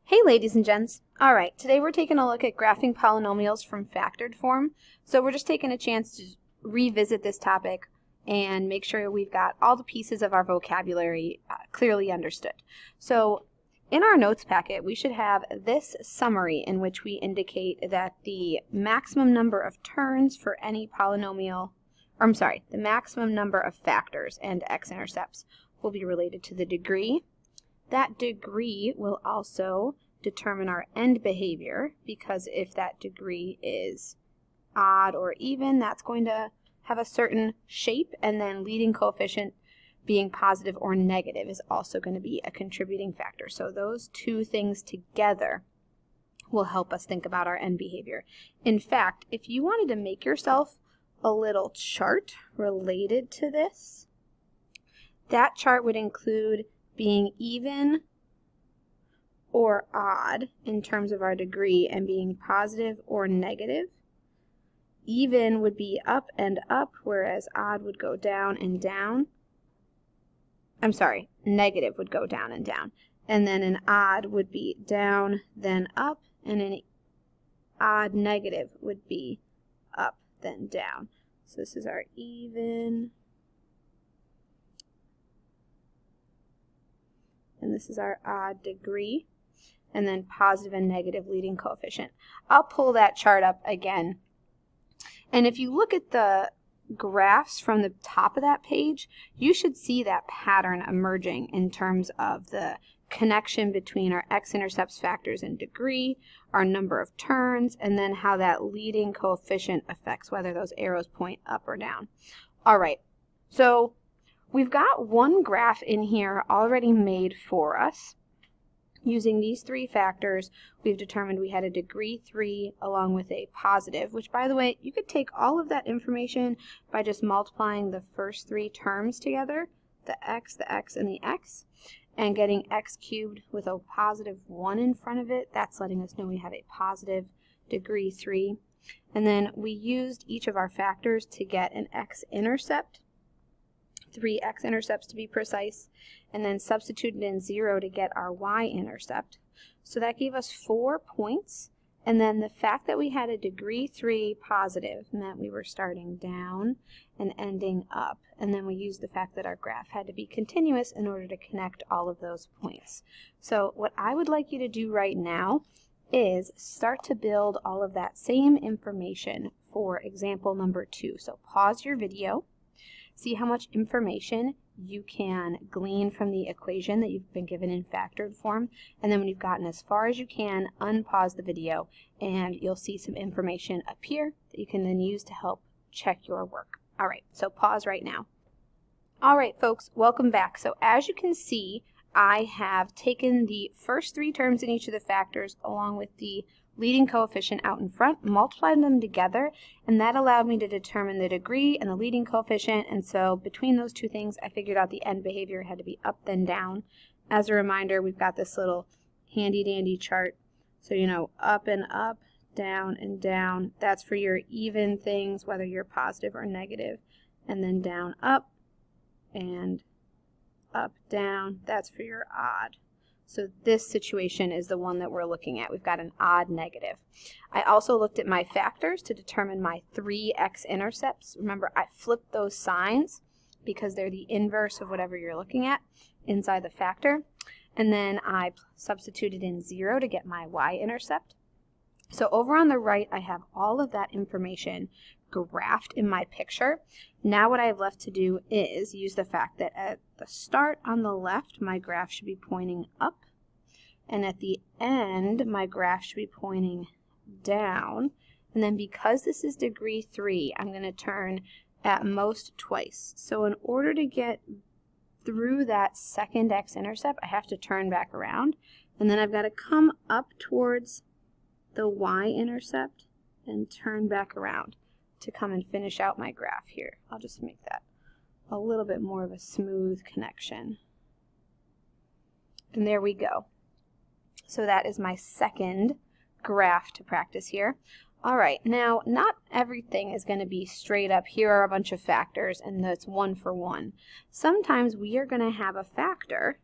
Hey ladies and gents. Alright, today we're taking a look at graphing polynomials from factored form. So we're just taking a chance to revisit this topic and make sure we've got all the pieces of our vocabulary clearly understood. So in our notes packet we should have this summary in which we indicate that the maximum number of turns for any polynomial, the maximum number of factors and x-intercepts will be related to the degree. That degree will also determine our end behavior, because if that degree is odd or even, that's going to have a certain shape, and then leading coefficient being positive or negative is also going to be a contributing factor. So those two things together will help us think about our end behavior. In fact, if you wanted to make yourself a little chart related to this, that chart would include being even or odd in terms of our degree and being positive or negative. Even would be up and up, whereas odd would go down and down. Negative would go down and down. And then an odd would be down, then up, and an odd negative would be up, then down. So this is our even. And this is our odd degree, and then positive and negative leading coefficient. I'll pull that chart up again. And if you look at the graphs from the top of that page, you should see that pattern emerging in terms of the connection between our x-intercepts, factors, and degree, our number of turns, and then how that leading coefficient affects whether those arrows point up or down. All right, so we've got one graph in here already made for us. Using these three factors, we've determined we had a degree 3 along with a positive, which, by the way, you could take all of that information by just multiplying the first three terms together, the x, and the x, and getting x cubed with a positive 1 in front of it. That's letting us know we have a positive degree 3. And then we used each of our factors to get an x-intercept. 3 x-intercepts to be precise, and then substituted in 0 to get our y-intercept. So that gave us 4 points, and then the fact that we had a degree 3 positive meant we were starting down and ending up, and then we used the fact that our graph had to be continuous in order to connect all of those points. So what I would like you to do right now is start to build all of that same information for example number 2. So pause your video. See how much information you can glean from the equation that you've been given in factored form, and then when you've gotten as far as you can, unpause the video and you'll see some information up here that you can then use to help check your work. Alright, so pause right now. Alright folks, welcome back. So as you can see, I have taken the first three terms in each of the factors along with the leading coefficient out in front, multiplied them together, and that allowed me to determine the degree and the leading coefficient. And so between those two things, I figured out the end behavior had to be up then down. As a reminder, we've got this little handy dandy chart. So you know, up and up, down and down. That's for your even things, whether you're positive or negative. And then down, up, and up, down. That's for your odd. So this situation is the one that we're looking at. We've got an odd negative. I also looked at my factors to determine my 3 x-intercepts. Remember, I flipped those signs because they're the inverse of whatever you're looking at inside the factor. And then I substituted in 0 to get my y-intercept. So over on the right, I have all of that information graphed in my picture. Now what I have left to do is use the fact that at the start on the left, my graph should be pointing up, and at the end, my graph should be pointing down. And then because this is degree 3, I'm going to turn at most twice. So in order to get through that second x-intercept, I have to turn back around, and then I've got to come up towards the y-intercept and turn back around to come and finish out my graph here. I'll just make that a little bit more of a smooth connection. And there we go. So that is my second graph to practice here. Alright, now not everything is going to be straight up, here are a bunch of factors and that's one for one. Sometimes we are going to have a factor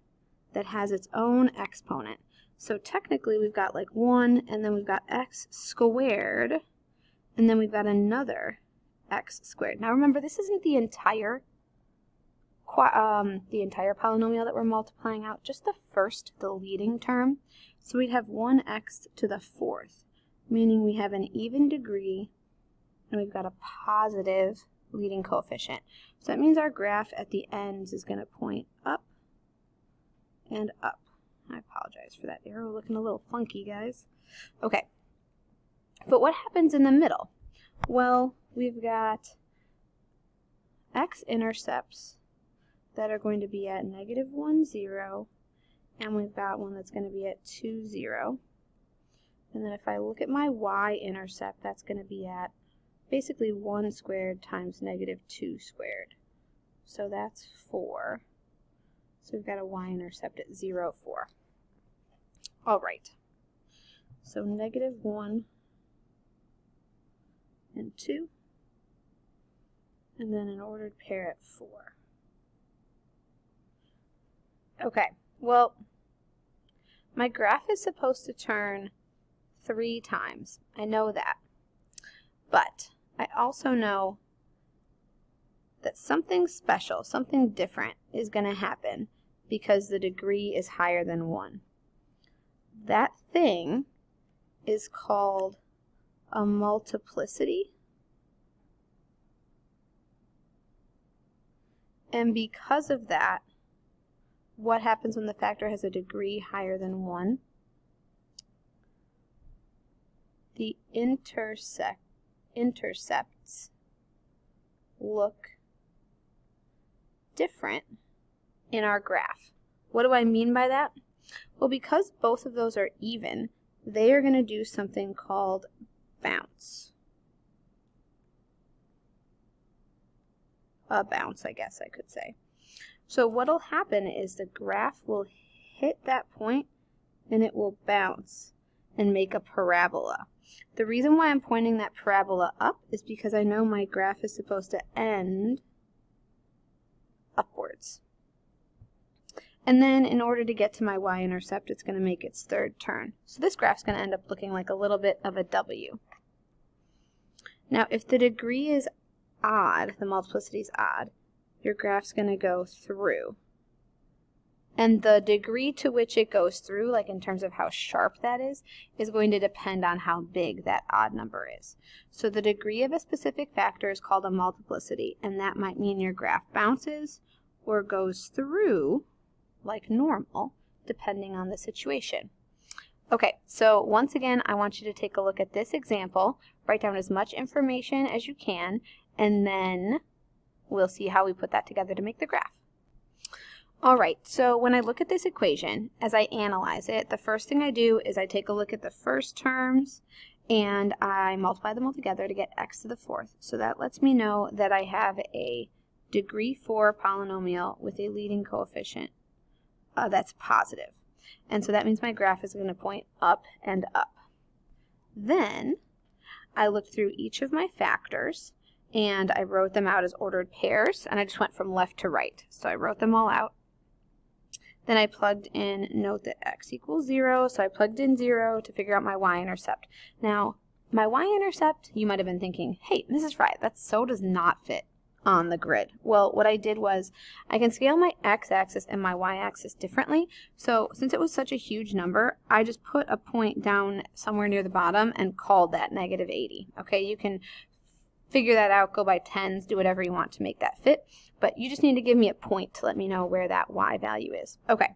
that has its own exponent. So technically we've got like 1, and then we've got x squared, and then we've got another x squared. Now remember, this isn't the entire polynomial that we're multiplying out, just the leading term. So we'd have 1x to the 4th, meaning we have an even degree, and we've got a positive leading coefficient. So that means our graph at the ends is going to point up and up. I apologize for that arrow looking a little funky, guys. Okay, but what happens in the middle? Well, we've got x-intercepts that are going to be at -1, 0, and we've got one that's going to be at 2, 0. And then if I look at my y-intercept, that's going to be at basically 1 squared times -2 squared. So that's 4. So we've got a y-intercept at 0, 4. All right. So -1 and 2, and then an ordered pair at 4. Okay, well, my graph is supposed to turn 3 times. I know that. But I also know that something special, something different is going to happen because the degree is higher than 1. That thing is called a multiplicity. And because of that, what happens when the factor has a degree higher than 1? The intercepts look different in our graph. What do I mean by that? Well, because both of those are even, they are going to do something called bounce. A bounce, I guess I could say. So what will happen is the graph will hit that point and it will bounce and make a parabola. The reason why I'm pointing that parabola up is because I know my graph is supposed to end upwards. And then in order to get to my y-intercept, it's going to make its 3rd turn. So this graph's going to end up looking like a little bit of a W. Now, if the degree is odd, the multiplicity is odd, your graph's going to go through. And the degree to which it goes through, like in terms of how sharp that is going to depend on how big that odd number is. So the degree of a specific factor is called a multiplicity, and that might mean your graph bounces or goes through like normal, depending on the situation. Okay, so once again, I want you to take a look at this example, write down as much information as you can, and then we'll see how we put that together to make the graph. All right, so when I look at this equation, as I analyze it, the first thing I do is I take a look at the first terms and I multiply them all together to get x to the 4th. So that lets me know that I have a degree 4 polynomial with a leading coefficient that's positive. And so that means my graph is going to point up and up. Then I looked through each of my factors and I wrote them out as ordered pairs, and I just went from left to right. So I wrote them all out. Then I plugged in, note that x equals 0, so I plugged in 0 to figure out my y-intercept. Now, my y-intercept, you might have been thinking, hey, Mrs. Fry, that so does not fit on the grid. Well, what I did was I can scale my x-axis and my y-axis differently. So since it was such a huge number, I just put a point down somewhere near the bottom and called that -80. Okay, you can figure that out, go by tens, do whatever you want to make that fit, but you just need to give me a point to let me know where that y value is. Okay,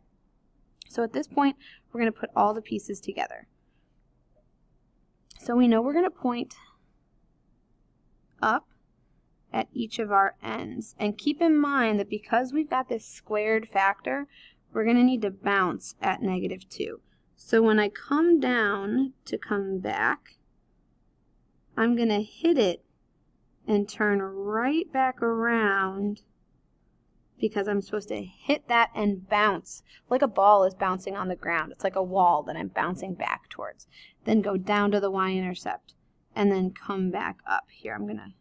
so at this point, we're going to put all the pieces together. So we know we're going to point up at each of our ends. And keep in mind that because we've got this squared factor, we're going to need to bounce at -2. So when I come down to come back, I'm going to hit it and turn right back around because I'm supposed to hit that and bounce like a ball is bouncing on the ground. It's like a wall that I'm bouncing back towards. Then go down to the y-intercept and then come back up. Here, I'm going to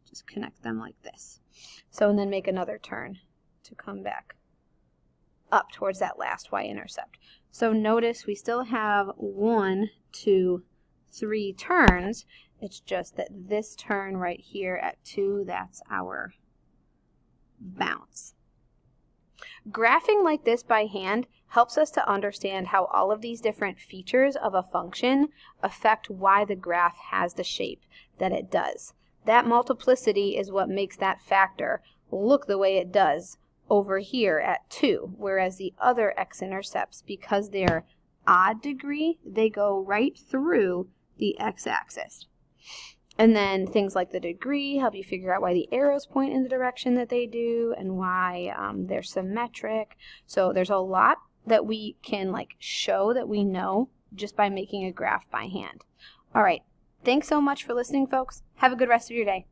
just connect them like this. So, and then make another turn to come back up towards that last y-intercept. So notice we still have 1, 2, 3 turns. It's just that this turn right here at 2, that's our bounce. Graphing like this by hand helps us to understand how all of these different features of a function affect why the graph has the shape that it does. That multiplicity is what makes that factor look the way it does over here at 2, whereas the other x-intercepts, because they're odd degree, they go right through the x-axis. And then things like the degree help you figure out why the arrows point in the direction that they do and why they're symmetric. So there's a lot that we can show that we know just by making a graph by hand. All right, thanks so much for listening, folks. Have a good rest of your day.